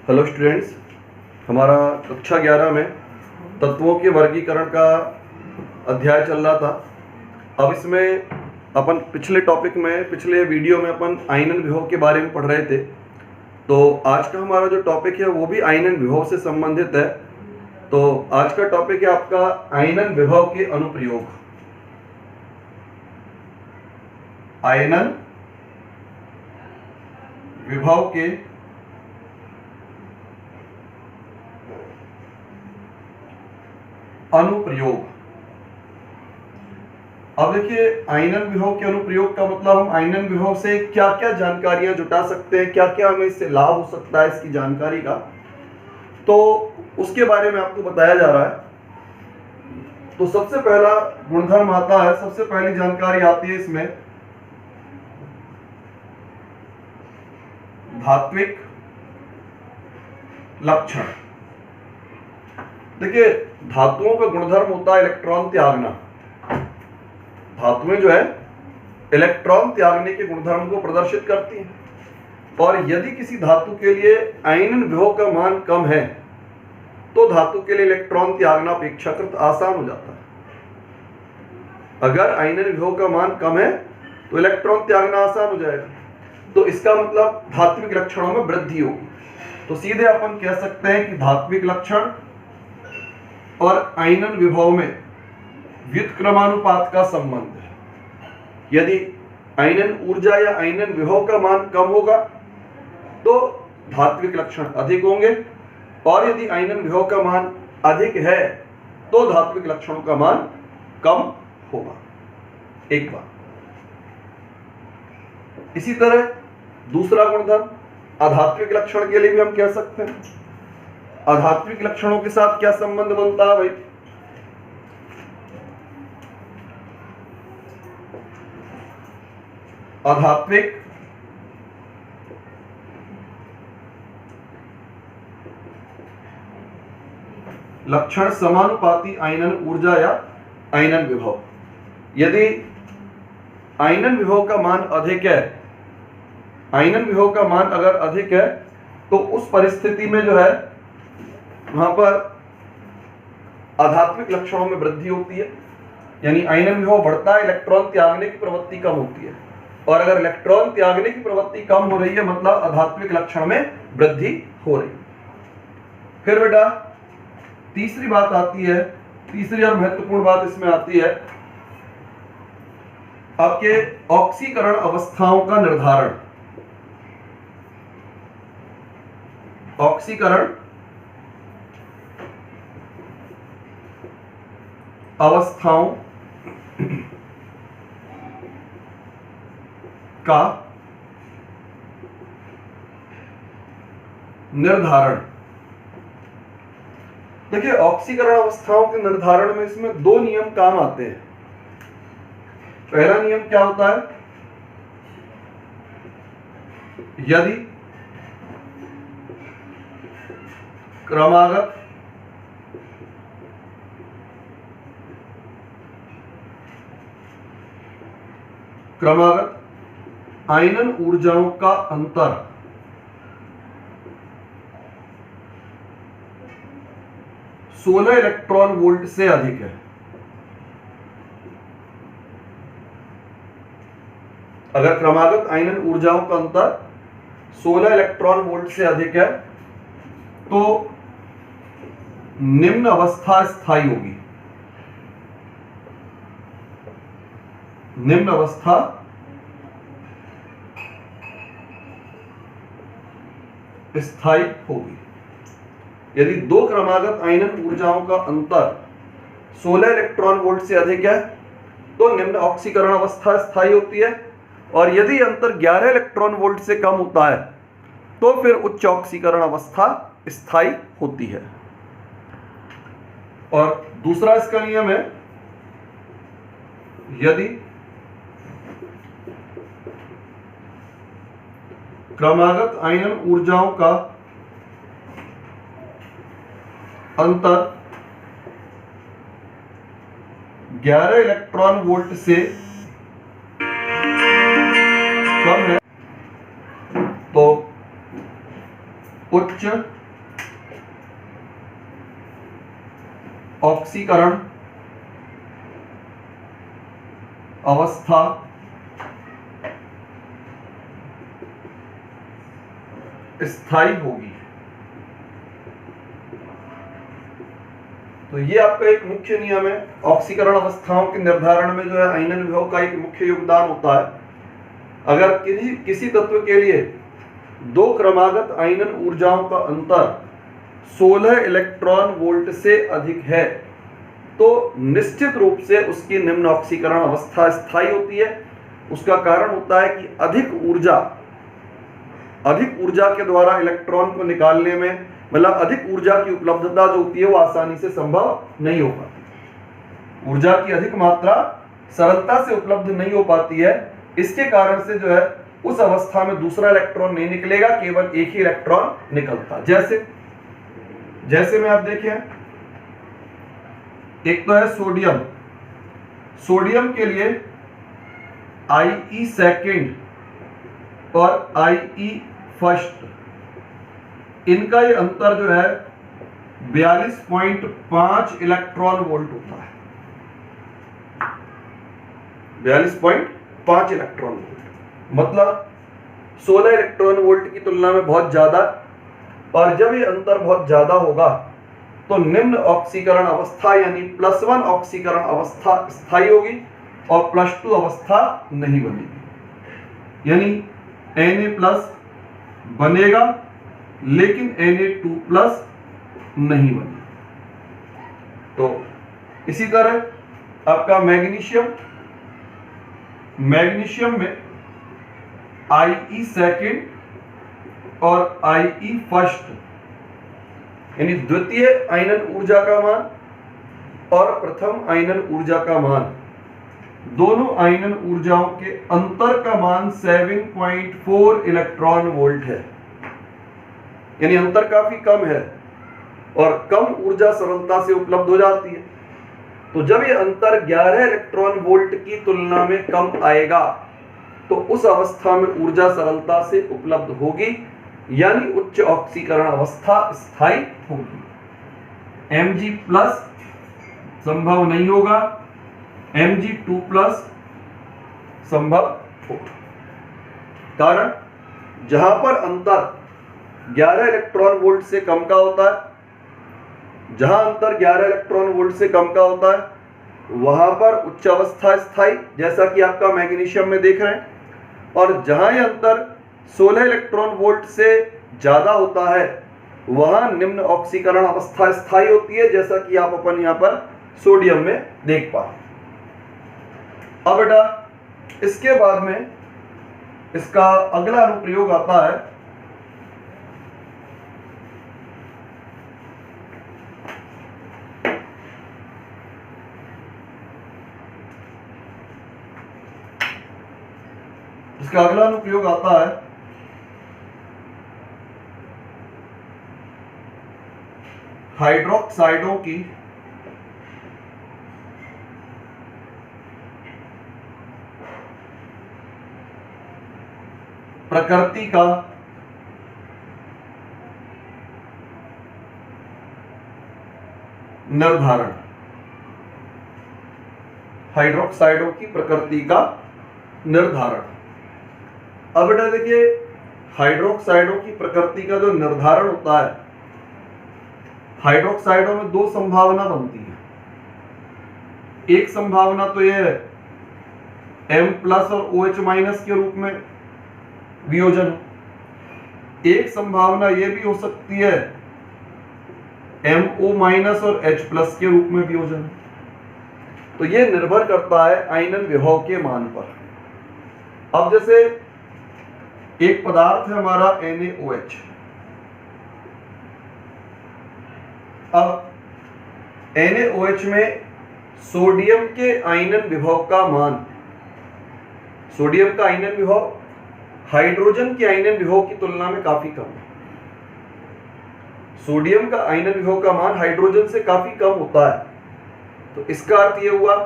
Hello students, हमारा कक्षा 11 में तत्वों के वर्गीकरण का अध्याय चल रहा था। अब इसमें अपन पिछले वीडियो में अपन आयनन विभव के बारे में पढ़ रहे थे। तो आज का हमारा जो टॉपिक है वो भी आयनन विभव से संबंधित है। तो आज का टॉपिक है आपका आयनन विभव के अनुप्रयोग। आयनन विभव के अनुप्रयोग। अब देखिए, आयनन विभव के अनुप्रयोग का मतलब हम आयनन विभव से क्या क्या जानकारियां जुटा सकते हैं, क्या क्या हमें इससे लाभ हो सकता है इसकी जानकारी का, तो उसके बारे में आपको बताया जा रहा है। तो सबसे पहला गुणधर्म आता है, सबसे पहली जानकारी आती है इसमें धात्विक लक्षण। देखिए, धातुओं का गुणधर्म होता है इलेक्ट्रॉन त्यागना। धातुएं जो है इलेक्ट्रॉन त्यागने के गुणधर्म को प्रदर्शित करती हैं। और यदि किसी धातु के लिए आयनन विभव का मान कम है तो धातु के लिए इलेक्ट्रॉन त्यागना अपेक्षाकृत आसान हो जाता है। अगर आयनन विभव का मान कम है तो इलेक्ट्रॉन त्यागना आसान हो जाएगा। तो इसका मतलब धात्विक लक्षणों में वृद्धि होगी। तो सीधे अपन कह सकते हैं कि धात्विक लक्षण और आयनन विभव में व्युत्क्रमानुपात का संबंध है। यदि आयनन ऊर्जा या आयनन विभव का मान कम होगा तो धात्विक लक्षण अधिक होंगे, और यदि आयनन विभव का मान अधिक है तो धात्विक लक्षणों का मान कम होगा। एक बात। इसी तरह दूसरा गुणधर्म अधात्विक लक्षण के लिए भी हम कह सकते हैं। अधात्विक लक्षणों के साथ क्या संबंध बनता है भाई? अधात्विक लक्षण समानुपाती आयनन ऊर्जा या आयनन विभव। यदि आयनन विभव का मान अधिक है, आयनन विभव का मान अगर अधिक है तो उस परिस्थिति में जो है वहां पर अधात्विक लक्षणों में वृद्धि होती है। यानी आयनन विभव बढ़ता है, इलेक्ट्रॉन त्यागने की प्रवृत्ति कम होती है। और अगर इलेक्ट्रॉन त्यागने की प्रवृत्ति कम हो रही है मतलब अधात्विक लक्षण में वृद्धि हो रही है। फिर बेटा तीसरी बात आती है, तीसरी और महत्वपूर्ण बात इसमें आती है आपके ऑक्सीकरण अवस्थाओं का निर्धारण। ऑक्सीकरण अवस्थाओं का निर्धारण। देखिए, ऑक्सीकरण अवस्थाओं के निर्धारण में इसमें दो नियम काम आते हैं। पहला नियम क्या होता है? यदि क्रमागत आयनन ऊर्जाओं का अंतर 16 इलेक्ट्रॉन वोल्ट से अधिक है। अगर क्रमागत आयनन ऊर्जाओं का अंतर 16 इलेक्ट्रॉन वोल्ट से अधिक है तो निम्न अवस्था स्थायी होगी। निम्न अवस्था स्थायी होगी। यदि दो क्रमागत आयनन ऊर्जाओं का अंतर 16 इलेक्ट्रॉन वोल्ट से अधिक है तो निम्न ऑक्सीकरण अवस्था स्थायी होती है, और यदि अंतर 11 इलेक्ट्रॉन वोल्ट से कम होता है तो फिर उच्च ऑक्सीकरण अवस्था स्थायी होती है। और दूसरा इसका नियम है, यदि क्रमागत आयनन ऊर्जाओं का अंतर 11 इलेक्ट्रॉन वोल्ट से कम है तो उच्च ऑक्सीकरण अवस्था स्थायी होगी। तो ये आपका एक मुख्य नियम है। ऑक्सीकरण अवस्थाओं के निर्धारण में जो है आयनन विभव का एक मुख्य योगदान होता है। अगर किसी तत्व के लिए दो क्रमागत आयनन ऊर्जाओं का अंतर 16 इलेक्ट्रॉन वोल्ट से अधिक है तो निश्चित रूप से उसकी निम्न ऑक्सीकरण अवस्था स्थायी होती है। उसका कारण होता है कि अधिक ऊर्जा के द्वारा इलेक्ट्रॉन को निकालने में, मतलब अधिक ऊर्जा की उपलब्धता जो होती है वो आसानी से संभव नहीं हो पाती। ऊर्जा की अधिक मात्रा सरलता से उपलब्ध नहीं हो पाती है। इसके कारण से जो है उस अवस्था में दूसरा इलेक्ट्रॉन नहीं निकलेगा, केवल एक ही इलेक्ट्रॉन निकलता। जैसे में आप देखें, एक तो है सोडियम। सोडियम के लिए IE सेकेंड और IE फर्स्ट, इनका ये अंतर जो है 42.5 इलेक्ट्रॉन वोल्ट होता है। 42.5 इलेक्ट्रॉन वोल्ट मतलब 16 इलेक्ट्रॉन वोल्ट की तुलना में बहुत ज्यादा। और जब ये अंतर बहुत ज्यादा होगा तो निम्न ऑक्सीकरण अवस्था यानी +1 ऑक्सीकरण अवस्था स्थायी होगी और +2 अवस्था नहीं बनेगी। यानी Na+ बनेगा लेकिन Na2+ नहीं बनेगा। तो इसी तरह आपका मैग्नीशियम में IE सेकेंड और IE फर्स्ट यानी द्वितीय आयनन ऊर्जा का मान और प्रथम आयनन ऊर्जा का मान, दोनों आयनन ऊर्जाओं के अंतर का मान 7.4 इलेक्ट्रॉन वोल्ट है। यानी अंतर काफी कम है और कम ऊर्जा सरलता से उपलब्ध हो जाती है। तो जब ये अंतर 11 इलेक्ट्रॉन वोल्ट की तुलना में कम आएगा तो उस अवस्था में ऊर्जा सरलता से उपलब्ध होगी, यानी उच्च ऑक्सीकरण अवस्था स्थायी होगी। Mg+ संभव नहीं होगा, Mg2+ संभव होगा। कारण जहां पर अंतर 11 इलेक्ट्रॉन वोल्ट से कम का होता है, जहां अंतर 11 इलेक्ट्रॉन वोल्ट से कम का होता है वहां पर उच्च अवस्था स्थायी, जैसा कि आपका मैग्नीशियम में देख रहे हैं। और जहां यह अंतर 16 इलेक्ट्रॉन वोल्ट से ज्यादा होता है वहां निम्न ऑक्सीकरण अवस्था स्थायी होती है, जैसा कि आप अपन यहां पर सोडियम में देख पा रहे हैं। अब बेटा इसके बाद में इसका अगला अनुप्रयोग आता है हाइड्रोक्साइडों की प्रकृति का निर्धारण। हाइड्रोक्साइडों की प्रकृति का निर्धारण। अब बेटा देखिए, हाइड्रोक्साइडों की प्रकृति का जो निर्धारण होता है, हाइड्रोक्साइडों में दो संभावना बनती है। एक संभावना तो यह है M+ और OH- के रूप में वियोजन। एक संभावना यह भी हो सकती है MO- और H+ के रूप में वियोजन। तो यह निर्भर करता है आयनन विभव के मान पर। अब जैसे एक पदार्थ है हमारा NaOH। अब NaOH में सोडियम के आयनन विभव का मान, सोडियम का आयनन विभव हाइड्रोजन के आयनन विभव की तुलना में काफी कम है। सोडियम का आयनन विभव का मान हाइड्रोजन से काफी कम होता है। तो इसका अर्थ यह हुआ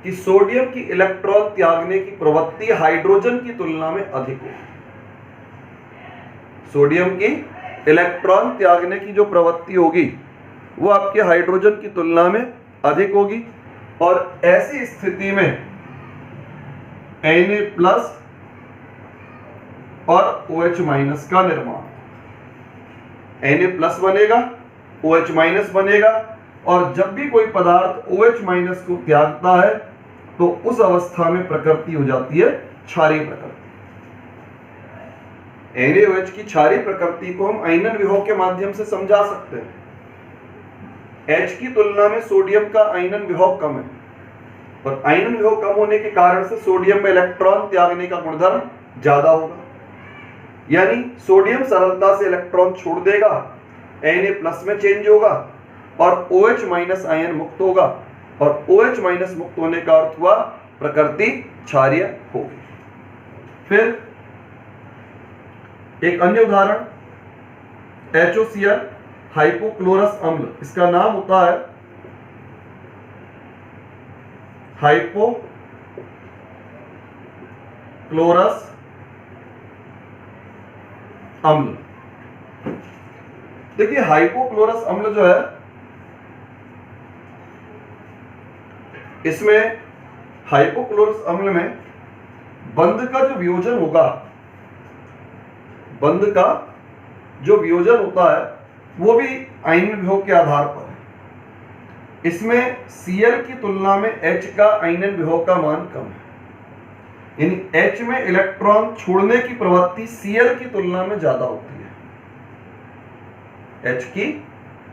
कि सोडियम की इलेक्ट्रॉन त्यागने की प्रवृत्ति हाइड्रोजन की तुलना में अधिक है। सोडियम की इलेक्ट्रॉन त्यागने की जो प्रवृत्ति होगी वो आपके हाइड्रोजन की तुलना में अधिक होगी, और ऐसी स्थिति में Na+ और OH- का निर्माण, Na+ बनेगा, OH- बनेगा, और जब भी कोई पदार्थ OH- को त्यागता है तो उस अवस्था में प्रकृति हो जाती है क्षारीय प्रकृति। NaOH की क्षारीय प्रकृति को हम आयनन विभव के माध्यम से समझा सकते हैं। H की तुलना में सोडियम का आयनन विभव कम है, और आयनन विभव कम होने के कारण से सोडियम में इलेक्ट्रॉन त्यागने का गुणधर्म ज्यादा होगा, यानी सोडियम सरलता से इलेक्ट्रॉन छोड़ देगा, Na+ में चेंज होगा और OH- आयन मुक्त होगा, और OH- मुक्त होने का अर्थ हुआ प्रकृति क्षारीय होगी। फिर एक अन्य उदाहरण HOCl हाइपोक्लोरस अम्ल, इसका नाम होता है हाइपोक्लोरस अम्ल। देखिए हाइपोक्लोरस अम्ल जो है, इसमें हाइपोक्लोरस अम्ल में बंध का जो वियोजन होगा, बंध का जो वियोजन होता है वो भी आयनन विभव के आधार पर है। इसमें Cl की तुलना में H का आयनन विभव का मान कम है, यानी H में इलेक्ट्रॉन छोड़ने की प्रवृत्ति Cl की तुलना में ज्यादा होती है। H की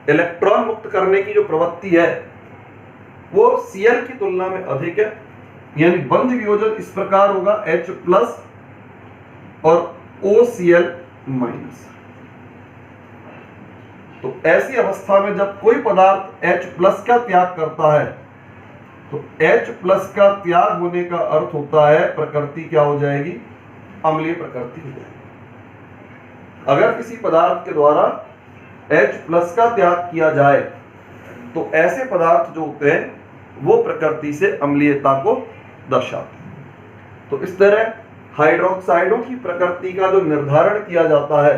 इलेक्ट्रॉन मुक्त करने की जो प्रवृत्ति है वो Cl की तुलना में अधिक है, यानी बंध वियोजन इस प्रकार होगा H+ और OCl-। तो ऐसी अवस्था में जब कोई पदार्थ H+ का त्याग करता है तो H+ का त्याग होने का अर्थ होता है प्रकृति क्या हो जाएगी, अम्लीय प्रकृति हो जाएगी। अगर किसी पदार्थ के द्वारा H+ का त्याग किया जाए तो ऐसे पदार्थ जो होते हैं वो प्रकृति से अम्लीयता को दर्शाते हैं। तो इस तरह हाइड्रोक्साइडों की प्रकृति का जो निर्धारण किया जाता है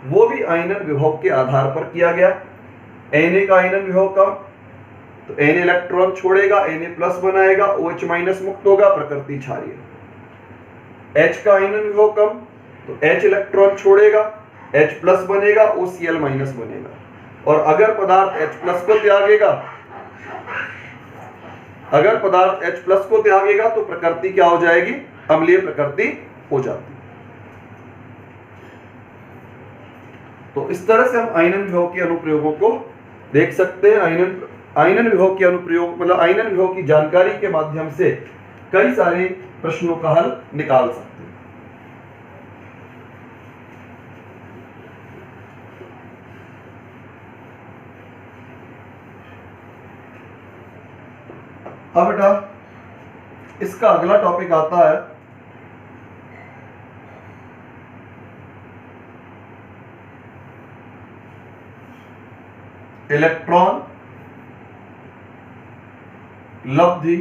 वो भी आयनन विभव के आधार पर किया गया। Na का आयनन विभव कम, तो Na इलेक्ट्रॉन छोड़ेगा, Na+ बनाएगा, OH- मुक्त होगा, प्रकृति क्षारीय। H का आयनन विभव कम, तो H इलेक्ट्रॉन छोड़ेगा, H+ बनेगा, OCl- बनेगा, और अगर पदार्थ H+ को त्यागेगा, अगर पदार्थ H+ को त्यागेगा तो प्रकृति क्या हो जाएगी, अम्लीय प्रकृति हो जाती है। तो इस तरह से हम आयनन विभव के अनुप्रयोगों को देख सकते हैं। आयनन विभव के अनुप्रयोग मतलब आयनन विभव की जानकारी के माध्यम से कई सारे प्रश्नों का हल निकाल सकते हैं। अब बेटा इसका अगला टॉपिक आता है इलेक्ट्रॉन लब्धि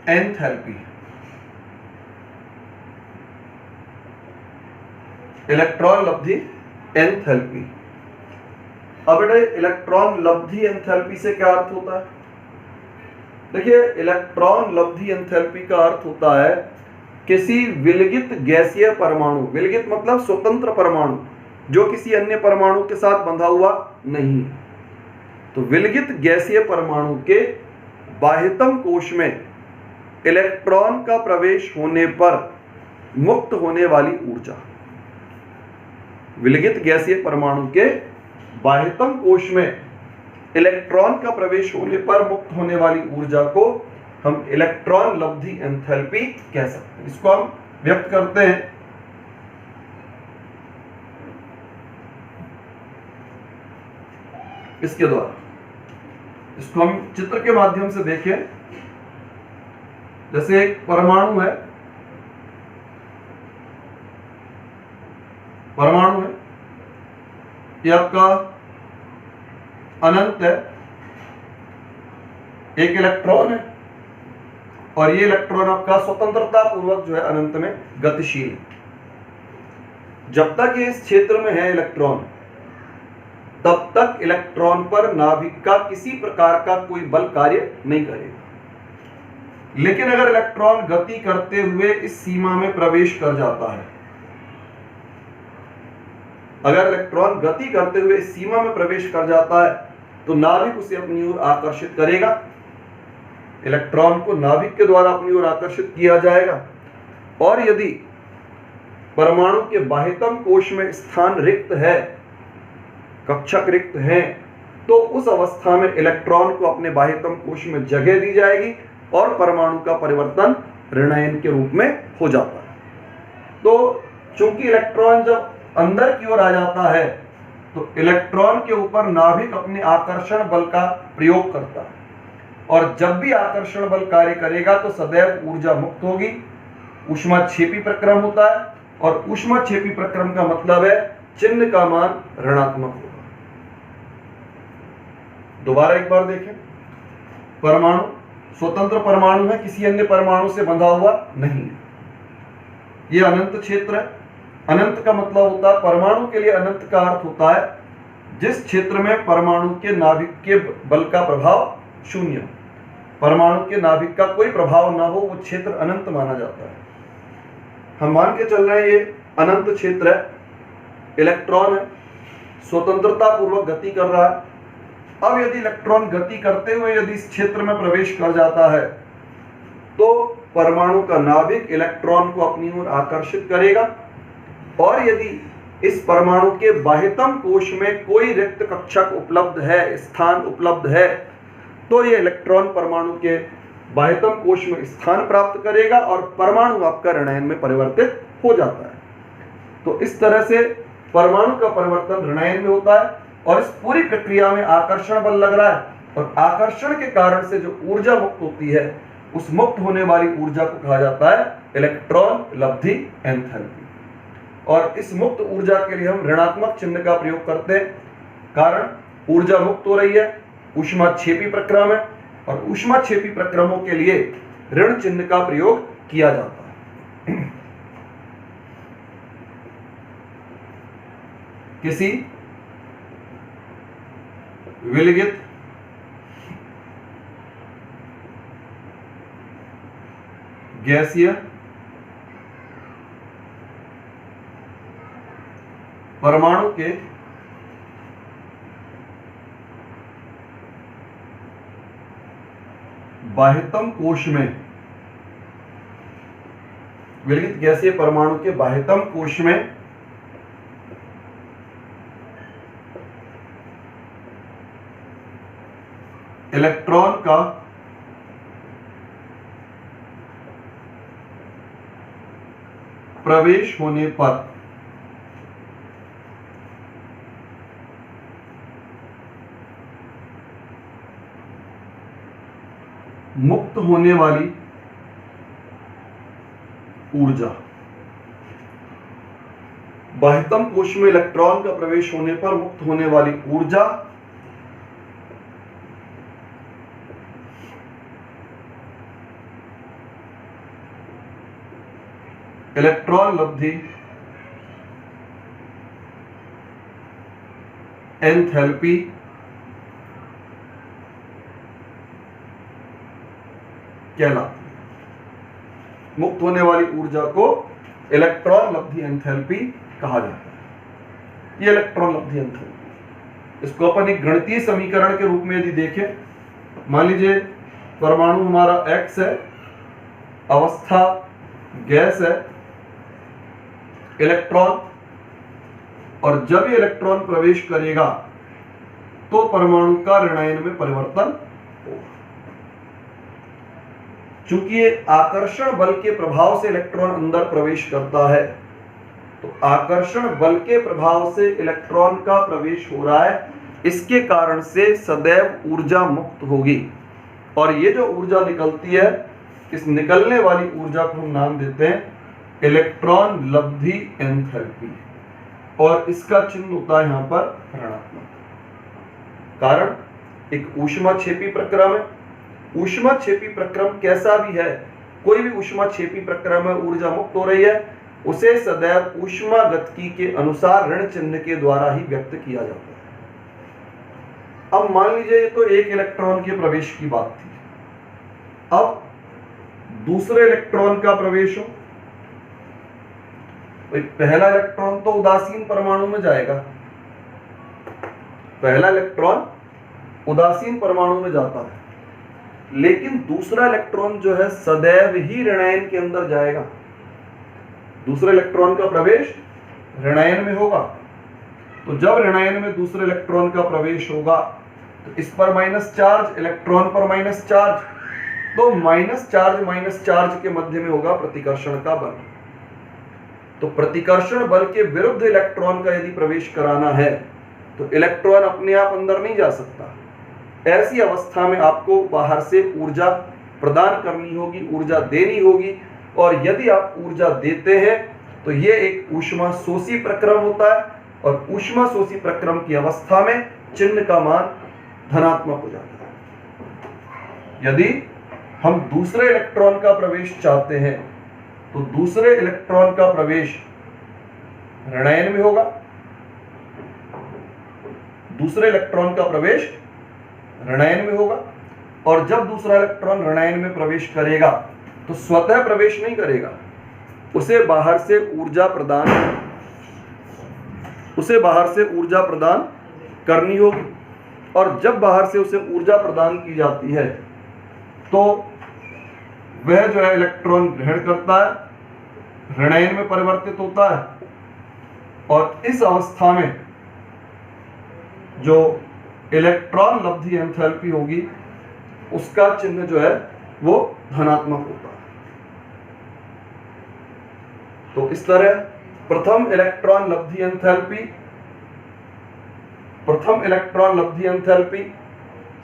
एंथैल्पी। इलेक्ट्रॉन लब्धि एंथैल्पी। अब बेटा इलेक्ट्रॉन लब्धि एंथैल्पी से क्या अर्थ होता है? देखिए इलेक्ट्रॉन लब्धि एंथैल्पी का अर्थ होता है किसी विलगित गैसीय परमाणु, विलगित मतलब स्वतंत्र परमाणु जो किसी अन्य परमाणु के साथ बंधा हुआ नहीं, तो विलगित गैसीय परमाणु के बाह्यतम कोश में इलेक्ट्रॉन का प्रवेश होने पर मुक्त होने वाली ऊर्जा। विलगित गैसीय परमाणु के बाह्यतम कोश में इलेक्ट्रॉन का प्रवेश होने पर मुक्त होने वाली ऊर्जा को हम इलेक्ट्रॉन लब्धि एंथैल्पी कह सकते हैं। इसको हम व्यक्त करते हैं इसके द्वारा। इसको हम चित्र के माध्यम से देखें। जैसे एक परमाणु है, परमाणु है, ये आपका अनंत है, एक इलेक्ट्रॉन है, और ये इलेक्ट्रॉन आपका स्वतंत्रता पूर्वक जो है अनंत में गतिशील है। जब तक ये इस क्षेत्र में है इलेक्ट्रॉन, तब तक इलेक्ट्रॉन पर नाभिक का किसी प्रकार का कोई बल कार्य नहीं करेगा। लेकिन अगर इलेक्ट्रॉन गति करते हुए इस सीमा में प्रवेश कर जाता है, अगर इलेक्ट्रॉन गति करते हुए इस सीमा में प्रवेश कर जाता है तो नाभिक उसे अपनी ओर आकर्षित करेगा। इलेक्ट्रॉन को नाभिक के द्वारा अपनी ओर आकर्षित किया जाएगा। और यदि परमाणु के बाह्यतम कोश में स्थान रिक्त है, कक्षक रिक्त है, तो उस अवस्था में इलेक्ट्रॉन को अपने बाह्यतम कोश में जगह दी जाएगी और परमाणु का परिवर्तन ऋणायन के रूप में हो जाता है। तो चूंकि इलेक्ट्रॉन जब अंदर की ओर आ जाता है तो इलेक्ट्रॉन के ऊपर नाभिक अपने आकर्षण बल का प्रयोग करता है, और जब भी आकर्षण बल कार्य करेगा तो सदैव ऊर्जा मुक्त होगी। ऊष्माक्षेपी प्रक्रम होता है, और ऊष्माक्षेपी प्रक्रम का मतलब है चिन्ह का मान ऋणात्मक होगा। दोबारा एक बार देखें, परमाणु स्वतंत्र परमाणु है, किसी अन्य परमाणु से बंधा हुआ नहीं है। यह अनंत क्षेत्र है। अनंत का मतलब होता है, परमाणु के लिए अनंत का अर्थ होता है जिस क्षेत्र में परमाणु के नाभिक के बल का प्रभाव शून्य हो, परमाणु के नाभिक का कोई प्रभाव ना हो, वो क्षेत्र अनंत माना जाता है। हम मान के चल रहे हैं ये अनंत क्षेत्र है, इलेक्ट्रॉन है, स्वतंत्रता पूर्वक गति कर रहा है। अब यदि इलेक्ट्रॉन गति करते हुए यदि इस क्षेत्र में प्रवेश कर जाता है तो परमाणु का नाभिक इलेक्ट्रॉन को अपनी ओर आकर्षित करेगा, और यदि इस परमाणु के बाह्यतम कोश में कोई रिक्त कक्षक उपलब्ध है, स्थान उपलब्ध है, तो यह इलेक्ट्रॉन परमाणु के बाह्यतम कोश में स्थान प्राप्त करेगा और परमाणु आपका ऋणायन में परिवर्तित हो जाता है। तो इस तरह से परमाणु का परिवर्तन ऋणायन में होता है, और इस पूरी प्रक्रिया में आकर्षण बल लग रहा है, और आकर्षण के कारण से जो ऊर्जा मुक्त होती है, उस मुक्त होने वाली ऊर्जा को कहा जाता है इलेक्ट्रॉन लब्धि एंथैल्पी। और इस मुक्त ऊर्जा के लिए हम ऋणात्मक चिन्ह का प्रयोग करते हैं, कारण ऊर्जा मुक्त हो रही है, ऊष्माक्षेपी प्रक्रम है, और ऊष्माक्षेपी प्रक्रमों के लिए ऋण चिन्ह का प्रयोग किया जाता है। किसी विलगित गैसीय परमाणु के बाह्यतम कोश में, विलगित गैसीय परमाणु के बाह्यतम कोश में इलेक्ट्रॉन का प्रवेश होने पर मुक्त होने वाली ऊर्जा, बाह्यतम कोश में इलेक्ट्रॉन का प्रवेश होने पर मुक्त होने वाली ऊर्जा इलेक्ट्रॉन लब्धि एंथैल्पी कहलाती है। मुक्त होने वाली ऊर्जा को इलेक्ट्रॉन लब्धि एंथैल्पी कहा जाता है। ये इलेक्ट्रॉन लब्धि एंथैल्पी, इसको अपन एक गणितीय समीकरण के रूप में यदि देखें, मान लीजिए परमाणु हमारा X है, अवस्था गैस है, इलेक्ट्रॉन, और जब ये इलेक्ट्रॉन प्रवेश करेगा तो परमाणु का ऋणायन में परिवर्तन होगा। चूंकि ये आकर्षण बल के प्रभाव से इलेक्ट्रॉन अंदर प्रवेश करता है, तो आकर्षण बल के प्रभाव से इलेक्ट्रॉन का प्रवेश हो रहा है, इसके कारण से सदैव ऊर्जा मुक्त होगी। और ये जो ऊर्जा निकलती है, इस निकलने वाली ऊर्जा को हम नाम देते हैं इलेक्ट्रॉन लब्धि एंथैल्पी, और इसका चिन्ह होता है यहां पर ऋणात्मक। कारण एक ऊष्माक्षेपी प्रक्रम है। ऊष्माक्षेपी प्रक्रम कैसा भी है, कोई भी ऊष्माक्षेपी प्रक्रिया में ऊर्जा मुक्त हो रही है उसे सदैव ऊष्मागतिकी के अनुसार ऋण चिन्ह के द्वारा ही व्यक्त किया जाता है। अब मान लीजिए ये तो एक इलेक्ट्रॉन के प्रवेश की बात थी। अब दूसरे इलेक्ट्रॉन का प्रवेश हो, पहला इलेक्ट्रॉन तो उदासीन परमाणु में जाएगा, पहला इलेक्ट्रॉन उदासीन परमाणु में जाता है, लेकिन दूसरा इलेक्ट्रॉन जो है सदैव ही ऋणायन के अंदर जाएगा। दूसरे इलेक्ट्रॉन का प्रवेश ऋणायन में होगा। तो जब ऋणायन में दूसरे इलेक्ट्रॉन का प्रवेश होगा तो इस पर माइनस चार्ज, इलेक्ट्रॉन पर माइनस चार्ज, तो माइनस चार्ज के मध्य में होगा प्रतिकर्षण का बल। तो प्रतिकर्षण बल के विरुद्ध इलेक्ट्रॉन का यदि प्रवेश कराना है तो इलेक्ट्रॉन अपने आप अंदर नहीं जा सकता। ऐसी अवस्था में आपको बाहर से ऊर्जा प्रदान करनी होगी, ऊर्जा देनी होगी, और यदि आप ऊर्जा देते हैं तो ये एक ऊष्मा शोषी प्रक्रम होता है, और ऊष्मा शोषी प्रक्रम की अवस्था में चिन्ह का मान धनात्मक हो जाता है। यदि हम दूसरे इलेक्ट्रॉन का प्रवेश चाहते हैं तो दूसरे इलेक्ट्रॉन का प्रवेश ऋणायन में होगा, दूसरे इलेक्ट्रॉन का प्रवेश ऋणायन में होगा, और जब दूसरा इलेक्ट्रॉन ऋणायन में प्रवेश करेगा तो स्वतः प्रवेश नहीं करेगा, उसे बाहर से ऊर्जा प्रदान करनी होगी। और जब बाहर से उसे ऊर्जा प्रदान की जाती है तो वह जो है इलेक्ट्रॉन ग्रहण करता है, ऋणायन में परिवर्तित होता है, और इस अवस्था में जो इलेक्ट्रॉन लब्धि एंथैल्पी होगी उसका चिन्ह जो है वो धनात्मक होता है। तो इस तरह प्रथम इलेक्ट्रॉन लब्धि एंथैल्पी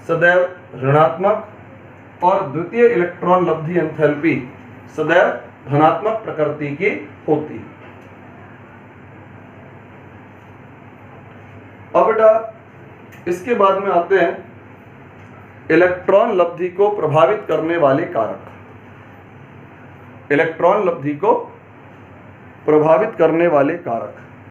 सदैव ऋणात्मक और द्वितीय इलेक्ट्रॉन लब्धि एंथैल्पी सदैव धनात्मक प्रकृति की होती है। अब बेटा इसके बाद में आते हैं इलेक्ट्रॉन लब्धि को प्रभावित करने वाले कारक। इलेक्ट्रॉन लब्धि को प्रभावित करने वाले कारक